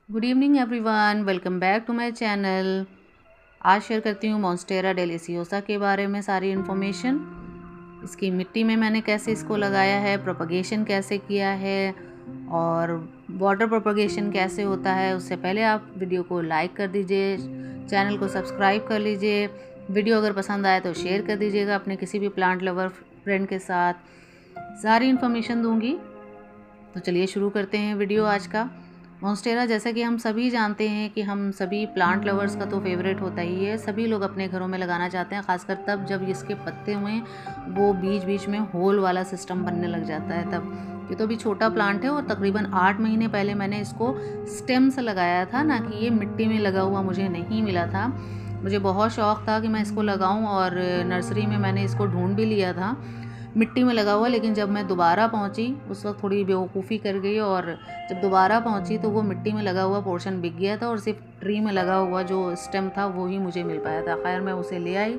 Good evening everyone, welcome back to my channel. आज share करती हूँ मॉन्स्टेरा डेलिसियोसा के बारे में सारी इन्फॉर्मेशन। इसकी मिट्टी में मैंने कैसे इसको लगाया है, प्रोपगेशन कैसे किया है और वाटर प्रोपगेशन कैसे होता है। उससे पहले आप वीडियो को लाइक कर दीजिए, चैनल को सब्सक्राइब कर लीजिए। वीडियो अगर पसंद आए तो शेयर कर दीजिएगा अपने किसी भी प्लांट लवर फ्रेंड के साथ। सारी इन्फॉर्मेशन दूंगी, तो चलिए शुरू करते हैं वीडियो आज का। मॉन्स्टेरा जैसा कि हम सभी जानते हैं कि हम सभी प्लांट लवर्स का तो फेवरेट होता ही है। सभी लोग अपने घरों में लगाना चाहते हैं, खासकर तब जब इसके पत्ते में वो बीच बीच में होल वाला सिस्टम बनने लग जाता है। तब ये तो अभी छोटा प्लांट है और तकरीबन 8 महीने पहले मैंने इसको स्टेम से लगाया था, ना कि ये मिट्टी में लगा हुआ मुझे नहीं मिला था। मुझे बहुत शौक़ था कि मैं इसको लगाऊं और नर्सरी में मैंने इसको ढूंढ भी लिया था मिट्टी में लगा हुआ। लेकिन जब मैं दोबारा पहुंची उस वक्त थोड़ी बेवकूफ़ी कर गई और जब दोबारा पहुंची तो वो मिट्टी में लगा हुआ पोर्शन बिक गया था और सिर्फ ट्री में लगा हुआ जो स्टेम था वो ही मुझे मिल पाया था। खैर मैं उसे ले आई।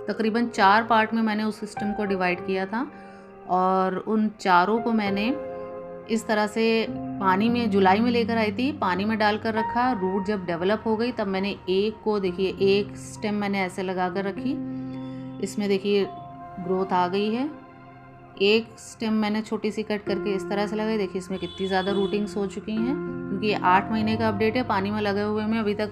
तकरीबन 4 पार्ट में मैंने उस सिस्टम को डिवाइड किया था और उन चारों को मैंने इस तरह से पानी में जुलाई में लेकर आई थी, पानी में डालकर रखा। रूट जब डेवलप हो गई तब मैंने एक को देखिए, एक स्टेम मैंने ऐसे लगा कर रखी। इसमें देखिए ग्रोथ आ गई है। एक स्टेम मैंने छोटी सी कट करके इस तरह से लगाई। देखिए इसमें कितनी ज़्यादा रूटिंग्स हो चुकी हैं, क्योंकि ये 8 महीने का अपडेट है। पानी में लगे हुए में अभी तक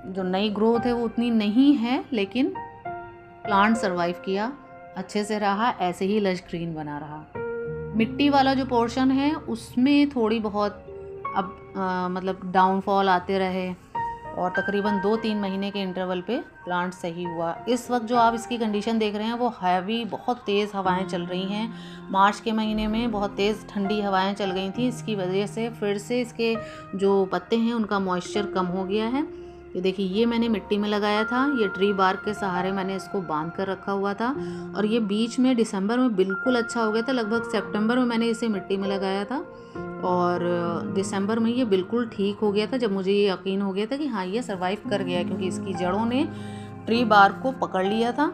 जो नई ग्रोथ है वो उतनी नहीं है, लेकिन प्लांट सरवाइव किया, अच्छे से रहा, ऐसे ही लश ग्रीन बना रहा। मिट्टी वाला जो पोर्शन है उसमें थोड़ी बहुत अब मतलब डाउनफॉल आते रहे और तकरीबन 2-3 महीने के इंटरवल पे प्लांट सही हुआ। इस वक्त जो आप इसकी कंडीशन देख रहे हैं वो हैवी, बहुत तेज़ हवाएं चल रही हैं। मार्च के महीने में बहुत तेज़ ठंडी हवाएं चल गई थी, इसकी वजह से फिर से इसके जो पत्ते हैं उनका मॉइस्चर कम हो गया है। ये देखिए, ये मैंने मिट्टी में लगाया था, ये ट्री बार्क के सहारे मैंने इसको बांध कर रखा हुआ था और ये बीच में दिसंबर में बिल्कुल अच्छा हो गया था। लगभग सितंबर में मैंने इसे मिट्टी में लगाया था और दिसंबर में ये बिल्कुल ठीक हो गया था, जब मुझे ये यकीन हो गया था कि हाँ ये सरवाइव कर गया है, क्योंकि इसकी जड़ों ने ट्री बार्क को पकड़ लिया था।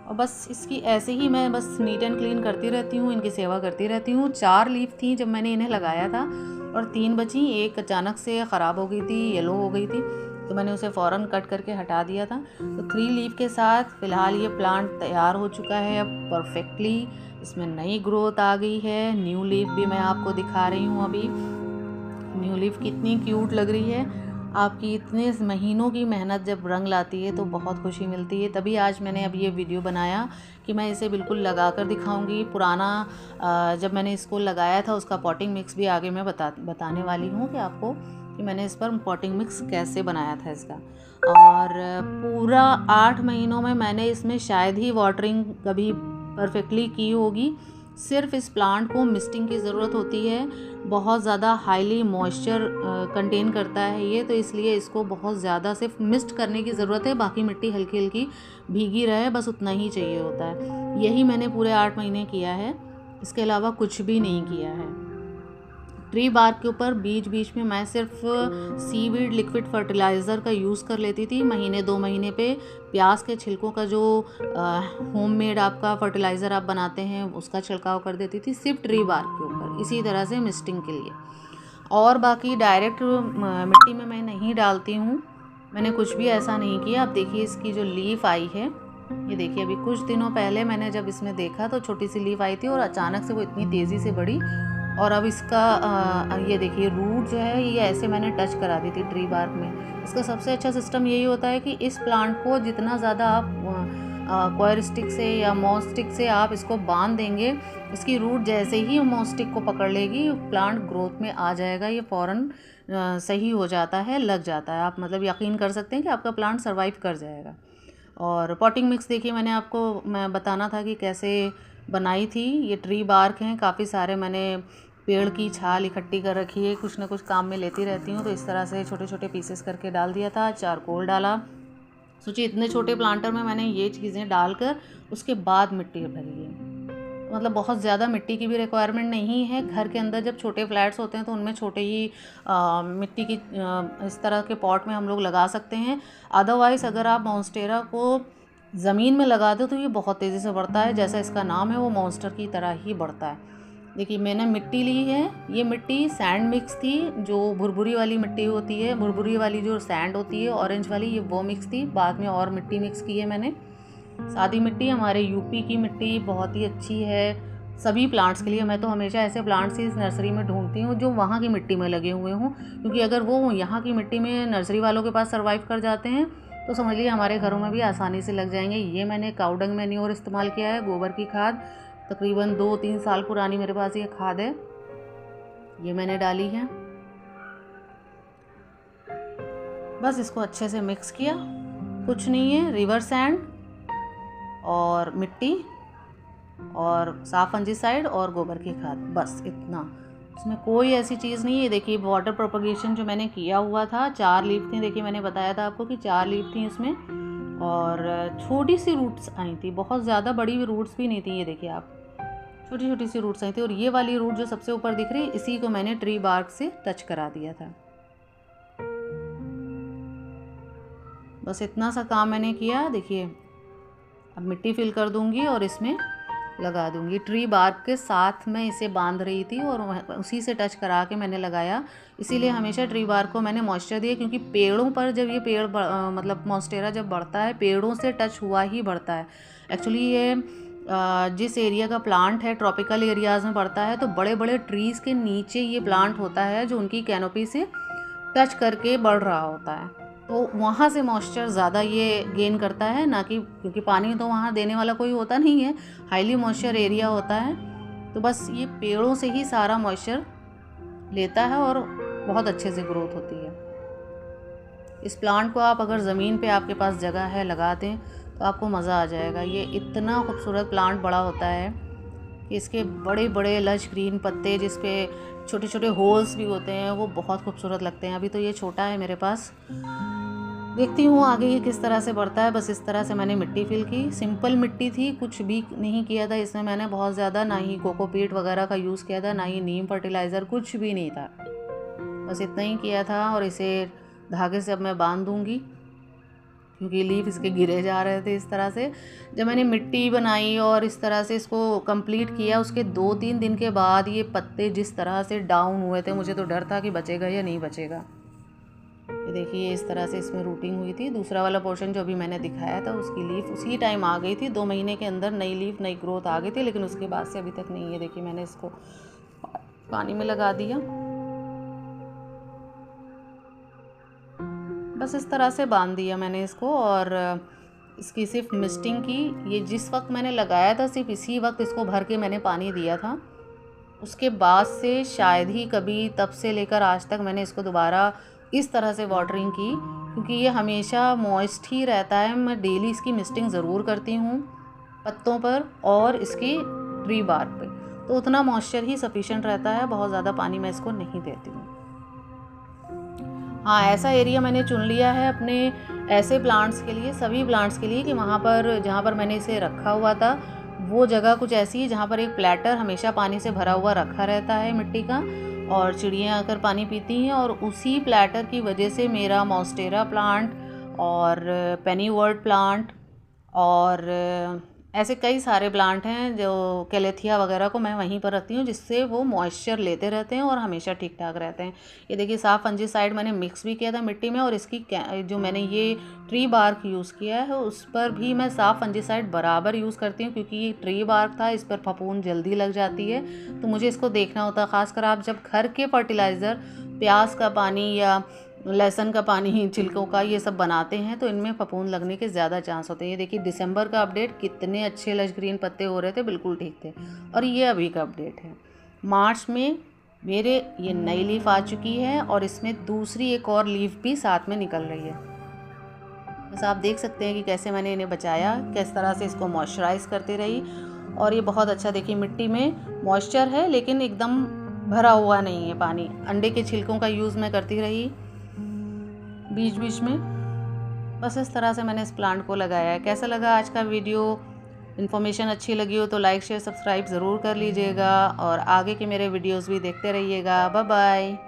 और बस इसकी ऐसे ही मैं बस नीट एंड क्लीन करती रहती हूँ, इनकी सेवा करती रहती हूँ। 4 लीफ थी जब मैंने इन्हें लगाया था और 3 बची। एक अचानक से ख़राब हो गई थी, येलो हो गई थी, तो मैंने उसे फ़ौरन कट करके हटा दिया था। तो 3 लीफ के साथ फ़िलहाल ये प्लांट तैयार हो चुका है अब परफेक्टली। इसमें नई ग्रोथ आ गई है। न्यू लीफ भी मैं आपको दिखा रही हूँ। अभी न्यू लीफ कितनी क्यूट लग रही है। आपकी इतने महीनों की मेहनत जब रंग लाती है तो बहुत खुशी मिलती है। तभी आज मैंने अब ये वीडियो बनाया कि मैं इसे बिल्कुल लगा कर दिखाऊंगी। पुराना जब मैंने इसको लगाया था उसका पॉटिंग मिक्स भी आगे मैं बताने वाली हूँ कि आपको कि मैंने इस पर पॉटिंग मिक्स कैसे बनाया था इसका। और पूरा 8 महीनों में मैंने इसमें शायद ही वाटरिंग कभी परफेक्टली की होगी। सिर्फ इस प्लांट को मिस्टिंग की ज़रूरत होती है। बहुत ज़्यादा हाईली मॉइस्चर कंटेन करता है ये, तो इसलिए इसको बहुत ज़्यादा सिर्फ मिस्ट करने की ज़रूरत है। बाकी मिट्टी हल्की हल्की भीगी रहे, बस उतना ही चाहिए होता है। यही मैंने पूरे 8 महीने किया है, इसके अलावा कुछ भी नहीं किया है। ट्री बार्क के ऊपर बीच बीच में मैं सिर्फ सीवीड लिक्विड फर्टिलाइज़र का यूज़ कर लेती थी। महीने 2 महीने पे प्याज के छिलकों का जो होममेड आपका फर्टिलाइज़र आप बनाते हैं उसका छिड़काव कर देती थी सिर्फ ट्री बार्क के ऊपर, इसी तरह से मिस्टिंग के लिए। और बाकी डायरेक्ट मिट्टी में मैं नहीं डालती हूँ, मैंने कुछ भी ऐसा नहीं किया। अब देखिए इसकी जो लीफ आई है, ये देखिए अभी कुछ दिनों पहले मैंने जब इसमें देखा तो छोटी सी लीफ आई थी और अचानक से वो इतनी तेज़ी से बढ़ी। और अब इसका ये देखिए रूट जो है ये ऐसे मैंने टच करा दी थी ट्री बार्क में। इसका सबसे अच्छा सिस्टम यही होता है कि इस प्लांट को जितना ज़्यादा आप क्वायर स्टिक से या मॉस स्टिक से आप इसको बांध देंगे, इसकी रूट जैसे ही मॉस स्टिक को पकड़ लेगी प्लांट ग्रोथ में आ जाएगा। ये फ़ौरन सही हो जाता है, लग जाता है। आप मतलब यकीन कर सकते हैं कि आपका प्लांट सर्वाइव कर जाएगा। और पॉटिंग मिक्स देखिए मैंने आपको मैं बताना था कि कैसे बनाई थी। ये ट्री बार्क हैं, काफ़ी सारे मैंने पेड़ की छाल इकट्ठी कर रखी है, कुछ ना कुछ काम में लेती रहती हूँ, तो इस तरह से छोटे छोटे पीसेस करके डाल दिया था। चारकोल डाला। सोचिए इतने छोटे प्लांटर में मैंने ये चीज़ें डालकर उसके बाद मिट्टी भरी है। मतलब बहुत ज़्यादा मिट्टी की भी रिक्वायरमेंट नहीं है। घर के अंदर जब छोटे फ्लैट्स होते हैं तो उनमें छोटे ही मिट्टी की इस तरह के पॉट में हम लोग लगा सकते हैं। अदरवाइज़ अगर आप मॉन्स्टेरा को ज़मीन में लगा दो तो ये बहुत तेज़ी से बढ़ता है। जैसा इसका नाम है वो मॉन्स्टर की तरह ही बढ़ता है। देखिए मैंने मिट्टी ली है, ये मिट्टी सैंड मिक्स थी, जो भुरभुरी वाली मिट्टी होती है, भुरभुरी वाली जो सैंड होती है ऑरेंज वाली, ये वो मिक्स थी। बाद में और मिट्टी मिक्स की है मैंने। सादी मिट्टी हमारे यूपी की मिट्टी बहुत ही अच्छी है सभी प्लांट्स के लिए। मैं तो हमेशा ऐसे प्लांट्स इस नर्सरी में ढूंढती हूँ जो वहाँ की मिट्टी में लगे हुए हों, क्योंकि अगर वो यहाँ की मिट्टी में नर्सरी वालों के पास सर्वाइव कर जाते हैं तो समझ लीजिए हमारे घरों में भी आसानी से लग जाएंगे। ये मैंने काउडंग मैन्योर इस्तेमाल किया है, गोबर की खाद, तकरीबन 2-3 साल पुरानी मेरे पास ये खाद है, ये मैंने डाली है। बस इसको अच्छे से मिक्स किया, कुछ नहीं है, रिवर सैंड और मिट्टी और साफ फंजीसाइड और गोबर की खाद, बस इतना। इसमें कोई ऐसी चीज़ नहीं है। देखिए वाटर प्रोपगेशन जो मैंने किया हुआ था, 4 लीफ थी, देखिए मैंने बताया था आपको कि 4 लीफ थी इसमें, और छोटी सी रूट्स आई थी, बहुत ज़्यादा बड़ी रूट्स भी नहीं थी। ये देखिए आप, छोटी छोटी सी रूट्स आई थी। और ये वाली रूट जो सबसे ऊपर दिख रही है, इसी को मैंने ट्री बार्क से टच करा दिया था। बस इतना सा काम मैंने किया। देखिए अब मिट्टी फिल कर दूंगी और इसमें लगा दूंगी। ट्री बार्क के साथ मैं इसे बांध रही थी और उसी से टच करा के मैंने लगाया। इसीलिए हमेशा ट्री बार्क को मैंने मॉइस्चर दिया, क्योंकि पेड़ों पर जब ये पेड़ मतलब मॉन्स्टेरा जब बढ़ता है, पेड़ों से टच हुआ ही बढ़ता है। एक्चुअली ये जिस एरिया का प्लांट है ट्रॉपिकल एरियाज़ में बढ़ता है, तो बड़े बड़े ट्रीज़ के नीचे ये प्लांट होता है जो उनकी कैनोपी से टच करके बढ़ रहा होता है, तो वहाँ से मॉइस्चर ज़्यादा ये गेन करता है, ना कि क्योंकि पानी तो वहाँ देने वाला कोई होता नहीं है, हाईली मॉइस्चर एरिया होता है, तो बस ये पेड़ों से ही सारा मॉइस्चर लेता है और बहुत अच्छे से ग्रोथ होती है। इस प्लांट को आप अगर ज़मीन पे आपके पास जगह है लगा दें तो आपको मज़ा आ जाएगा। ये इतना खूबसूरत प्लांट बड़ा होता है कि इसके बड़े बड़े लश ग्रीन पत्ते, जिस पे छोटे छोटे होल्स भी होते हैं, वो बहुत खूबसूरत लगते हैं। अभी तो ये छोटा है मेरे पास, देखती हूँ आगे ये किस तरह से बढ़ता है। बस इस तरह से मैंने मिट्टी फिल की, सिंपल मिट्टी थी, कुछ भी नहीं किया था इसमें मैंने बहुत ज़्यादा, ना ही कोकोपीट वगैरह का यूज़ किया था, ना ही नीम फर्टिलाइज़र, कुछ भी नहीं था, बस इतना ही किया था। और इसे धागे से अब मैं बांध दूँगी, क्योंकि लीफ इसके गिरे जा रहे थे इस तरह से। जब मैंने मिट्टी बनाई और इस तरह से इसको कंप्लीट किया, उसके 2-3 दिन के बाद ये पत्ते जिस तरह से डाउन हुए थे, मुझे तो डर था कि बचेगा या नहीं बचेगा। ये देखिए इस तरह से इसमें रूटिंग हुई थी। दूसरा वाला पोर्शन जो अभी मैंने दिखाया था, उसकी लीफ उसी टाइम आ गई थी, 2 महीने के अंदर नई लीफ, नई ग्रोथ आ गई थी, लेकिन उसके बाद से अभी तक नहीं है। देखिए मैंने इसको पानी में लगा दिया, बस इस तरह से बांध दिया मैंने इसको। और इसकी सिर्फ मिस्टिंग की, ये जिस वक्त मैंने लगाया था सिर्फ इसी वक्त इसको भर के मैंने पानी दिया था। उसके बाद से शायद ही कभी, तब से लेकर आज तक मैंने इसको दोबारा इस तरह से वाटरिंग की, क्योंकि ये हमेशा मॉइस्ट ही रहता है। मैं डेली इसकी मिस्टिंग ज़रूर करती हूँ पत्तों पर और इसकी ट्री बार्क पे, तो उतना मॉइस्चर ही सफिशिएंट रहता है, बहुत ज़्यादा पानी मैं इसको नहीं देती हूँ। हाँ, ऐसा एरिया मैंने चुन लिया है अपने ऐसे प्लांट्स के लिए, सभी प्लांट्स के लिए, कि वहाँ पर जहाँ पर मैंने इसे रखा हुआ था वो जगह कुछ ऐसी है जहाँ पर एक प्लेटर हमेशा पानी से भरा हुआ रखा रहता है मिट्टी का, और चिड़ियाँ आकर पानी पीती हैं, और उसी प्लेटर की वजह से मेरा मॉन्स्टेरा प्लांट और पेनीवर्ट प्लांट और ऐसे कई सारे प्लांट हैं जो कैलेथिया वगैरह को मैं वहीं पर रखती हूँ, जिससे वो मॉइस्चर लेते रहते हैं और हमेशा ठीक ठाक रहते हैं। ये देखिए साफ फंजीसाइड मैंने मिक्स भी किया था मिट्टी में, और इसकी जो मैंने ये ट्री बार्क यूज़ किया है उस पर भी मैं साफ फंजीसाइड बराबर यूज़ करती हूँ, क्योंकि ये ट्री बार्क था, इस पर फफूंद जल्दी लग जाती है, तो मुझे इसको देखना होता है। ख़ासकर आप जब घर के फर्टिलाइज़र, प्याज का पानी या लहसुन का पानी, छिलकों का, ये सब बनाते हैं, तो इनमें फफूंद लगने के ज़्यादा चांस होते हैं। ये देखिए दिसंबर का अपडेट, कितने अच्छे लश ग्रीन पत्ते हो रहे थे, बिल्कुल ठीक थे। और ये अभी का अपडेट है, मार्च में मेरे ये नई लीफ आ चुकी है और इसमें दूसरी एक और लीफ भी साथ में निकल रही है। बस आप देख सकते हैं कि कैसे मैंने इन्हें बचाया, किस तरह से इसको मॉइस्चराइज करती रही। और ये बहुत अच्छा, देखिए मिट्टी में मॉइस्चर है लेकिन एकदम भरा हुआ नहीं है पानी। अंडे के छिलकों का यूज़ मैं करती रही बीच बीच में। बस इस तरह से मैंने इस प्लांट को लगाया है। कैसा लगा आज का वीडियो? इन्फॉर्मेशन अच्छी लगी हो तो लाइक शेयर सब्सक्राइब ज़रूर कर लीजिएगा, और आगे के मेरे वीडियोस भी देखते रहिएगा। Bye bye.